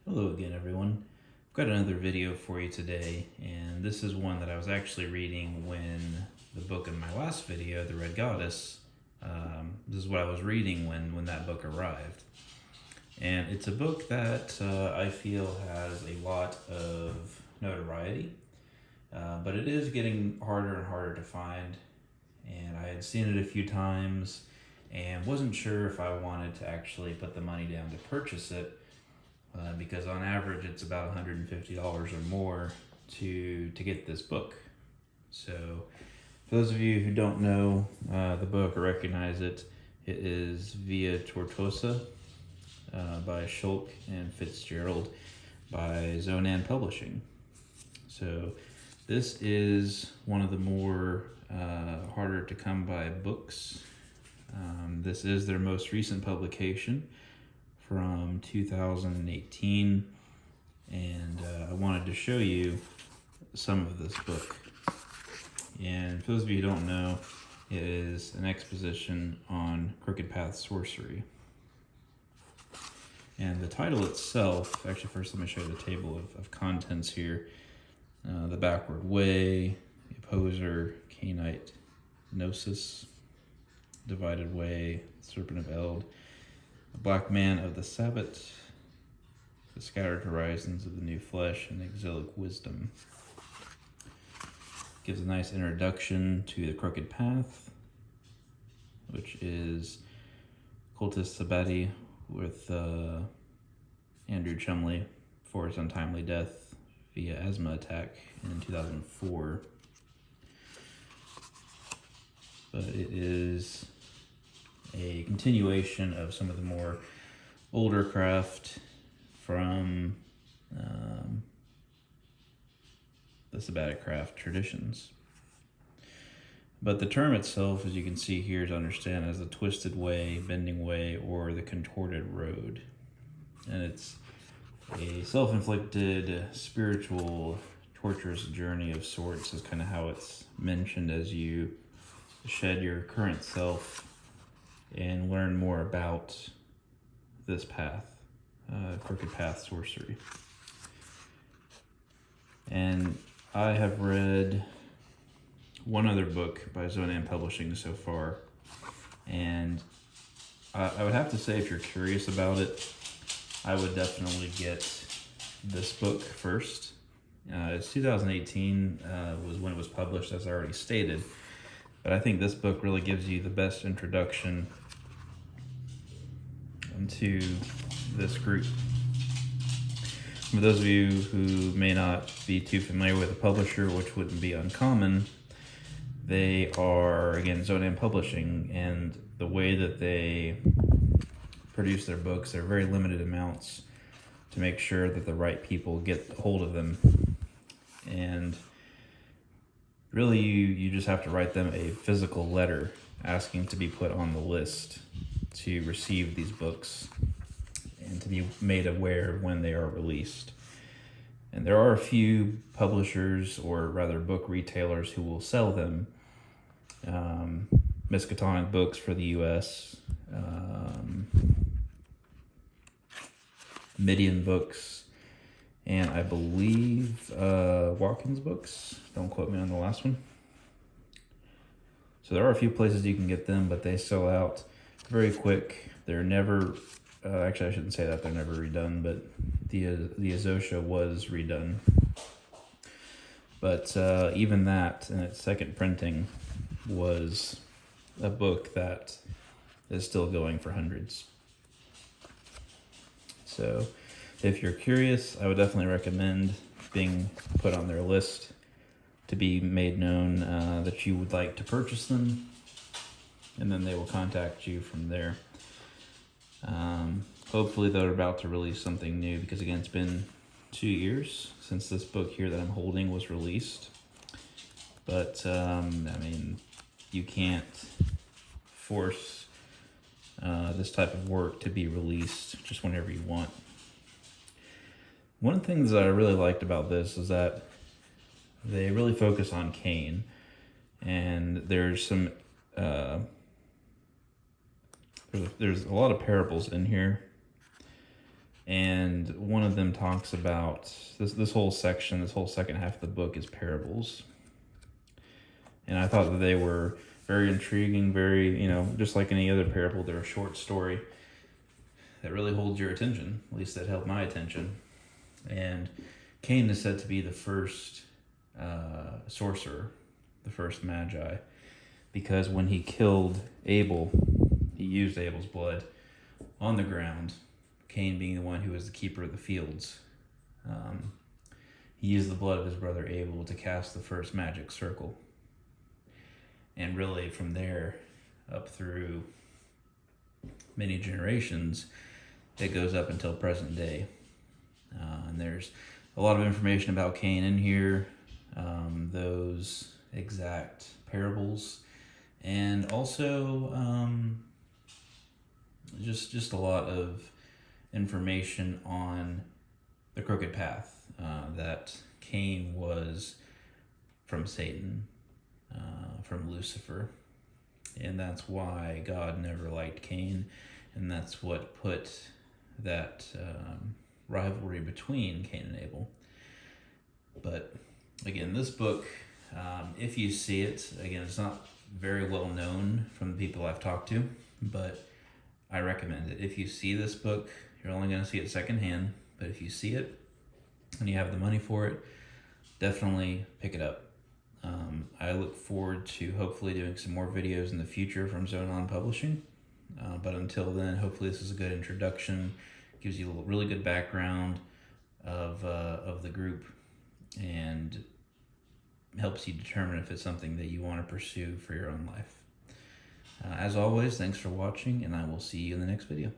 Hello again, everyone. I've got another video for you today, and this is one that I was actually reading when the book in my last video, The Red Goddess, this is what I was reading when that book arrived. And it's a book that I feel has a lot of notoriety, but it is getting harder and harder to find. And I had seen it a few times and wasn't sure if I wanted to actually put the money down to purchase it. Because on average it's about $150 or more to get this book. So for those of you who don't know the book or recognize it, it is via Tortuosa by Shulk and Fitzgerald by Xoanon Publishing. So this is one of the more harder to come by books. This is their most recent publication from 2018, and I wanted to show you some of this book. And for those of you who don't know, it is an exposition on Crooked Path sorcery. And the title itself, actually first let me show you the table of contents here. The Backward Way, the Opposer, Cainite Gnosis, Divided Way, Serpent of Eld, the Black Man of the Sabbath, the Scattered Horizons of the New Flesh, and the Exilic Wisdom. Gives a nice introduction to the Crooked Path, which is Cultist Sabati with Andrew Chumley for his untimely death via asthma attack in 2004. But it is a continuation of some of the more older craft from the Sabbatic craft traditions. But the term itself, as you can see here, is understood as the twisted way, bending way, or the contorted road. And it's a self-inflicted, spiritual, torturous journey of sorts, is kind of how it's mentioned as you shed your current self and learn more about this path, Crooked Path sorcery. And I have read one other book by Xoanon Publishing so far, and I would have to say, if you're curious about it, I would definitely get this book first. It's 2018 was when it was published, as I already stated. But I think this book really gives you the best introduction to this group. For those of you who may not be too familiar with the publisher, which wouldn't be uncommon, they are, again, Xoanon Publishing, and the way that they produce their books, they're very limited amounts to make sure that the right people get hold of them. And really, you just have to write them a physical letter asking to be put on the list to receive these books and to be made aware when they are released. And there are a few publishers, or rather book retailers, who will sell them. Miskatonic Books for the US, Midian Books, and I believe Watkins Books. Don't quote me on the last one. So there are a few places you can get them, but they sell out very quick. They're never, actually I shouldn't say that, they're never redone, but the Azosha was redone. But even that, in its second printing, was a book that is still going for hundreds. So if you're curious, I would definitely recommend being put on their list to be made known that you would like to purchase them, and then they will contact you from there. Hopefully they're about to release something new, because again, it's been 2 years since this book here that I'm holding was released. But I mean, you can't force this type of work to be released just whenever you want. One of the things that I really liked about this is that they really focus on Cain, and there's some there's a lot of parables in here, And one of them talks about this whole section, this whole second half of the book is parables. And I thought that they were very intriguing, very, just like any other parable, they're a short story that really holds your attention. At least that held my attention. And Cain is said to be the first sorcerer, the first magi, because when he killed Abel, he used Abel's blood on the ground, Cain being the one who was the keeper of the fields. He used the blood of his brother Abel to cast the first magic circle. And really from there up through many generations, it goes up until present day. And there's a lot of information about Cain in here, those exact parables, and also just a lot of information on the crooked path, that Cain was from Satan, from Lucifer, and that's why God never liked Cain, and that's what put that rivalry between Cain and Abel. But again, this book, if you see it, again, it's not very well known from the people I've talked to, but I recommend it. If you see this book, you're only going to see it secondhand, but if you see it and you have the money for it, definitely pick it up. I look forward to hopefully doing some more videos in the future from Xoanon Publishing. But until then, hopefully this is a good introduction, gives you a really good background of the group, and helps you determine if it's something that you want to pursue for your own life. As always, thanks for watching, and I will see you in the next video.